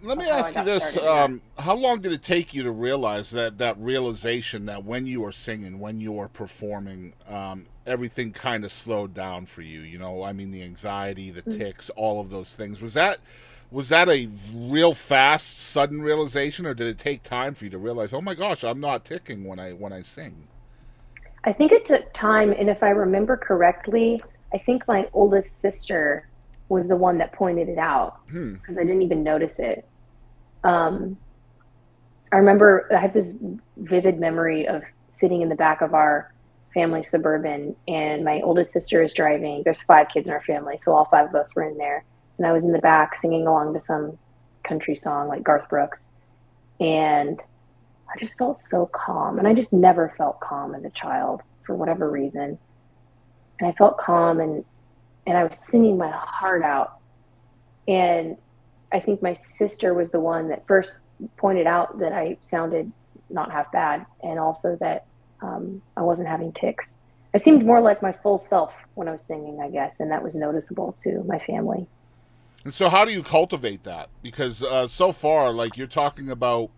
let of me how I ask you got this: started in that. how long did it take you to realize that realization that when you were singing, when you were performing, everything kind of slowed down for you? You know, I mean, the anxiety, the Mm. tics, all of those things. Was that a real fast, sudden realization, or did it take time for you to realize, oh my gosh, I'm not ticking when I sing? I think it took time, and if I remember correctly, I think my oldest sister was the one that pointed it out Hmm. because I didn't even notice it. Um, I remember I have this vivid memory of sitting in the back of our family suburban, and my oldest sister is driving. There's five kids in our family, so all five of us were in there, and I was in the back singing along to some country song like Garth Brooks, and I just felt so calm, and I just never felt calm as a child for whatever reason. And I felt calm, and I was singing my heart out. And I think my sister was the one that first pointed out that I sounded not half bad, and also that I wasn't having tics. I seemed more like my full self when I was singing, I guess, and that was noticeable to my family. And so, how do you cultivate that? Because so far, like you're talking about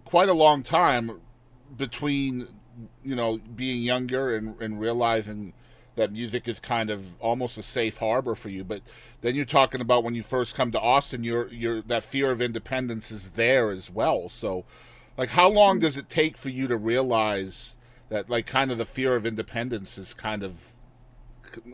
quite a long time between being younger and realizing that music is kind of almost a safe harbor for you, but then you're talking about when you first come to Austin, you're that fear of independence is there as well. So like how long does it take for you to realize that like kind of the fear of independence is kind of,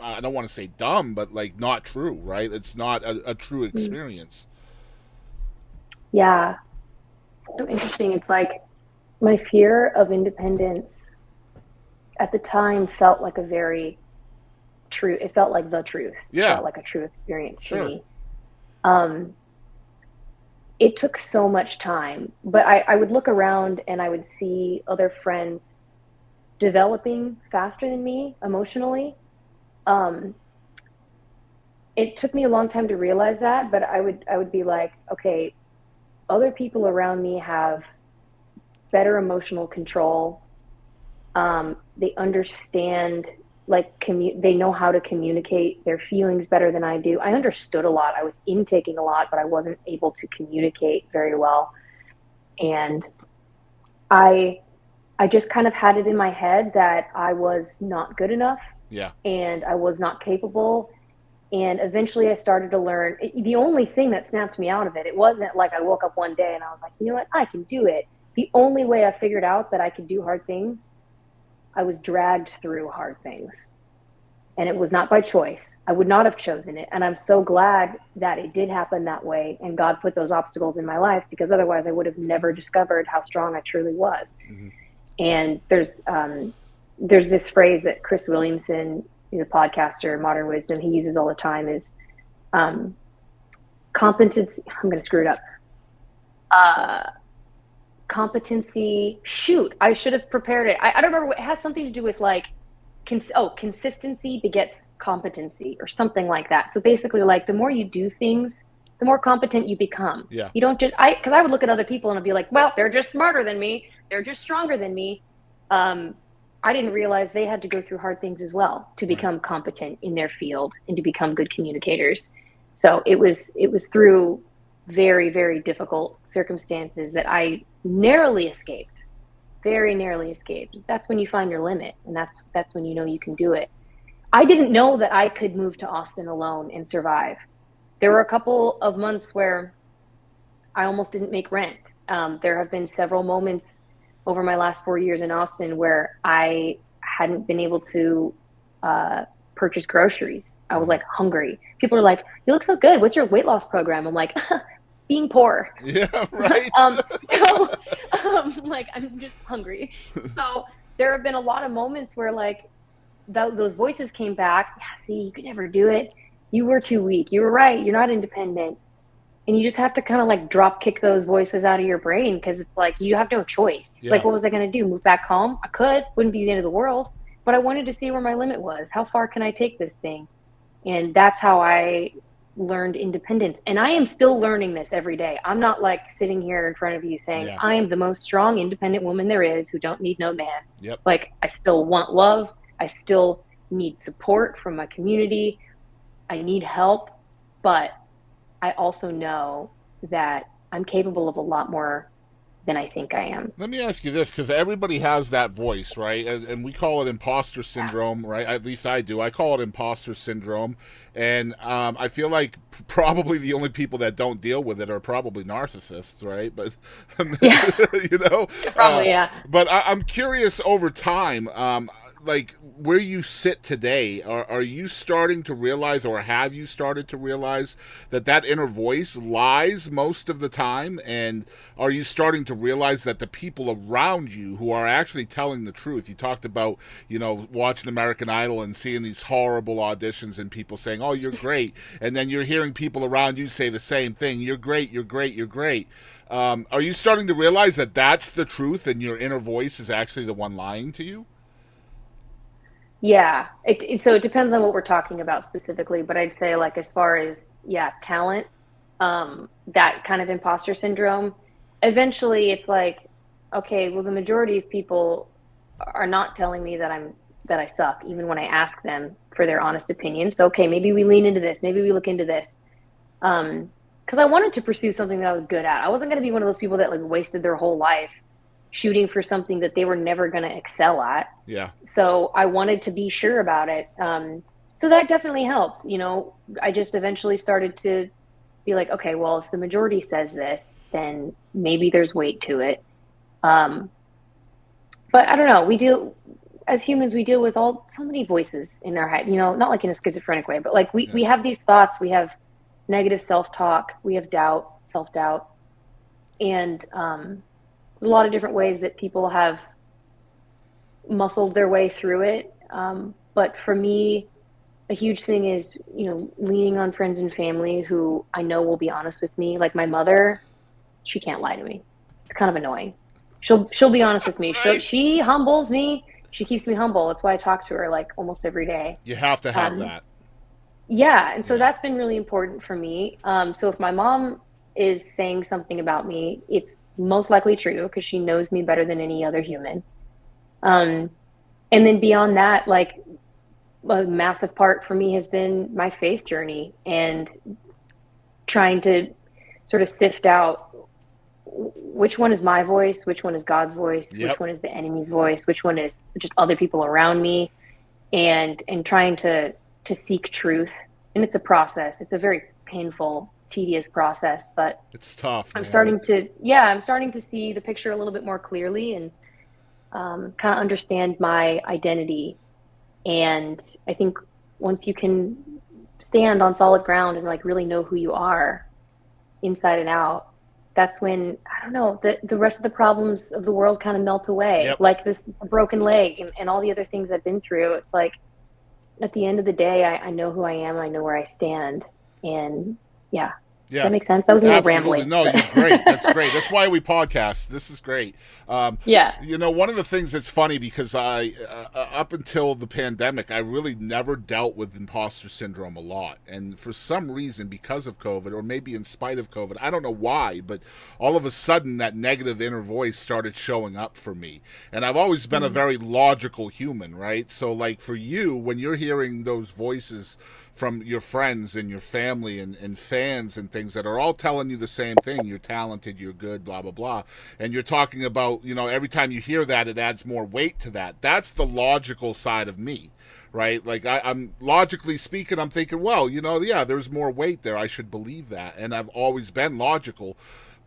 I don't want to say dumb, but like not true, right? It's not a true Mm. experience. Yeah, so interesting. It's like my fear of independence at the time felt like a very true, it felt like the truth. It Yeah, felt like a true experience to sure. me. Um, it took so much time, but I would look around and I would see other friends developing faster than me emotionally. Um, it took me a long time to realize that, but I would be like, okay, other people around me have better emotional control. They understand, like they know how to communicate their feelings better than I do. I understood a lot. I was intaking a lot, but I wasn't able to communicate very well. And I I just kind of had it in my head that I was not good enough Yeah. and I was not capable. And eventually I started to learn the only thing that snapped me out of it. It wasn't like I woke up one day and I was like, you know what, I can do it. The only way I figured out that I could do hard things, I was dragged through hard things. And it was not by choice. I would not have chosen it. And I'm so glad that it did happen that way. And God put those obstacles in my life because otherwise I would have never discovered how strong I truly was. Hmm. And there's this phrase that Chris Williamson, the podcaster, Modern Wisdom, he uses all the time is um, competency. I'm going to screw it up. Uh, Competency. Shoot, I should have prepared it. I don't remember. It has something to do with like consistency begets competency or something like that. So basically, like the more you do things, the more competent you become. Yeah. You don't just because I would look at other people and I'd be like, well, they're just smarter than me. They're just stronger than me. Um, I didn't realize they had to go through hard things as well to Right. become competent in their field and to become good communicators. So it was through very very difficult circumstances that I narrowly escaped, very narrowly escaped. That's when you find your limit, and that's when you know you can do it. I didn't know that I could move to Austin alone and survive. There were a couple of months where I almost didn't make rent. There have been several moments over my last 4 years in Austin where I hadn't been able to uh, purchase groceries. I was Hmm. like hungry. People are like, "You look so good. What's your weight loss program?" I'm like, "Being poor." Yeah. Right. um, so, like, I'm just hungry. So there have been a lot of moments where, like, those voices came back. Yeah, see, you could never do it. You were too weak. You were right. You're not independent. And you just have to kind of like drop kick those voices out of your brain because it's like you have no choice. Like, Yeah. what was I going to do? Move back home? I could, wouldn't be the end of the world. But I wanted to see where my limit was. How far can I take this thing? And that's how I learned independence. And I am still learning this every day. I'm not like sitting here in front of you saying, Yeah. I am the most strong, independent woman there is who don't need no man. Yep. Like, I still want love. I still need support from my community. I need help. But I also know that I'm capable of a lot more than I think I am. Let me ask you this, because everybody has that voice, right? And we call it imposter syndrome, right? At least I do. I call it imposter syndrome, and I feel like probably the only people that don't deal with it are probably narcissists, right? But Yeah, you know, uh, probably, yeah. but I'm curious over time. Like where you sit today, are you starting to realize, or have you started to realize that that inner voice lies most of the time? And are you starting to realize that the people around you who are actually telling the truth? You talked about, watching American Idol and seeing these horrible auditions and people saying, "Oh, you're great," and then you're hearing people around you say the same thing: "You're great, you're great, you're great." Are you starting to realize that that's the truth, and your inner voice is actually the one lying to you? Yeah. So it depends on what we're talking about specifically, but I'd say like as far as yeah, talent, that kind of imposter syndrome, eventually it's like, okay, well the majority of people are not telling me that I suck, even when I ask them for their honest opinion. So okay, maybe we lean into this, maybe we look into this. Because I wanted to pursue something that I was good at. I wasn't going to be one of those people that like wasted their whole life shooting for something that they were never going to excel at. Yeah. So I wanted to be sure about it. So that definitely helped. I just eventually started to be like, okay, well, if the majority says this, then maybe there's weight to it. Um, but I don't know. As humans, we deal with so many voices in our head. Not like in a schizophrenic way, but like we Yeah. we have these thoughts. We have negative self talk. We have doubt, self doubt, and a lot of different ways that people have muscled their way through it. But for me, a huge thing is, leaning on friends and family who I know will be honest with me. Like my mother, she can't lie to me. It's kind of annoying. She'll be honest with me. Right. She humbles me. She keeps me humble. That's why I talk to her like almost every day. You have to have Um, that. yeah, and so Yeah. that's been really important for me. So if my mom is saying something about me, it's most likely true because she knows me better than any other human. Um, and then beyond that, like a massive part for me has been my faith journey and trying to sort of sift out which one is my voice, which one is God's voice, which Yep. one is the enemy's voice, which one is just other people around me, and trying to seek truth. And it's a process. It's a very painful, tedious process, but It's tough, I'm man. starting to yeah, I'm starting to see the picture a little bit more clearly and kind of understand my identity. And I think once you can stand on solid ground and like really know who you are inside and out, that's when I don't know the rest of the problems of the world kind of melt away. Yep. Like this broken leg and all the other things I've been through. It's like at the end of the day, I know who I am. I know where I stand. And yeah, does that Yeah, make sense? That was a little absolutely. rambly, No, but you're great. That's great. That's why we podcast. This is great. Um, yeah. one of the things that's funny because up until the pandemic, I really never dealt with imposter syndrome a lot. And for some reason, because of COVID, or maybe in spite of COVID, I don't know why, but all of a sudden that negative inner voice started showing up for me. And I've always been a Mm, very logical human, right? So, like for you, when you're hearing those voices from your friends and your family and fans and things that are all telling you the same thing: you're talented, you're good, blah blah blah, and you're talking about, every time you hear that, it adds more weight to that. That's the logical side of me, right? Like I'm logically speaking, I'm thinking, well, yeah, there's more weight there, I should believe that, and I've always been logical.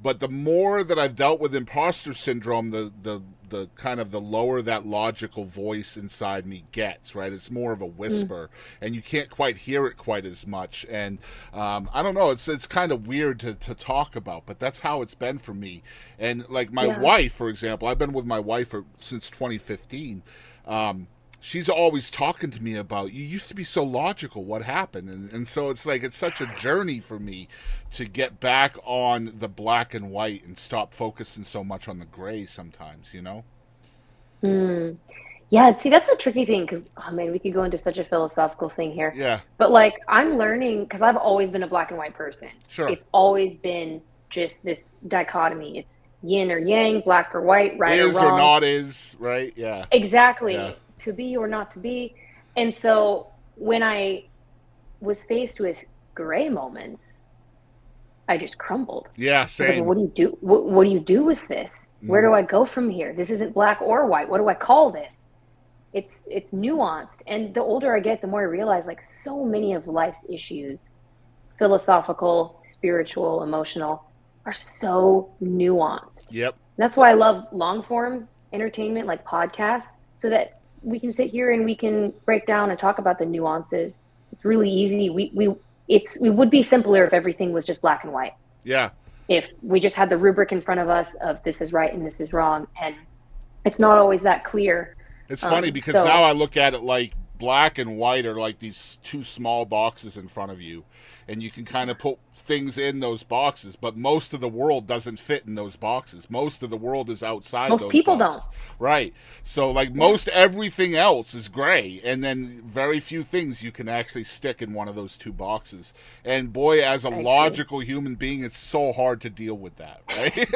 But the more that I've dealt with imposter syndrome, the kind of the lower that logical voice inside me gets, right? It's more of a mm, whisper, and you can't quite hear it quite as much. And I don't know, it's kind of weird to talk about, but that's how it's been for me. And like my yeah. wife, for example, I've been with my wife since 2015. Um, she's always talking to me about, you used to be so logical, what happened? And so it's like it's such a journey for me to get back on the black and white and stop focusing so much on the gray sometimes. Mm. Yeah, see, that's a tricky thing because, oh man, we could go into such a philosophical thing here. Yeah. But like, I'm learning because I've always been a black and white person. Sure. It's always been just this dichotomy. It's yin or yang, black or white, right or Is or wrong. not is, right? Yeah. Yeah. Exactly, to be or not to be. And so when I was faced with gray moments, I just crumbled. Yeah, I was like, same. what do you do? What do you do with this? Where Mm. do I go from here? This isn't black or white. What do I call this? It's nuanced. And the older I get, the more I realize like so many of life's issues, philosophical, spiritual, emotional, are so nuanced. Yep. That's why I love long form entertainment like podcasts, so that we can sit here and we can break down and talk about the nuances. It's really easy. We would be simpler if everything was just black and white. Yeah. If we just had the rubric in front of us of this is right and this is wrong, and it's not always that clear. It's funny because So now I look at it like black and white are like these two small boxes in front of you, and you can kind of put things in those boxes, but most of the world doesn't fit in those boxes. Most of the world is outside most those people don't. boxes. Right. So like Yeah, most everything else is gray, and then very few things you can actually stick in one of those two boxes. And boy, as a I agree. logical human being, it's so hard to deal with that, right?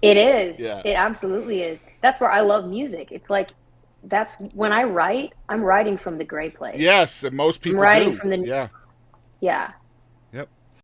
It is. Yeah. It absolutely is. That's where I love music. It's like that's when I write, I'm writing from the gray place. Yes, and most I'm people writing do. from the Yeah. yeah.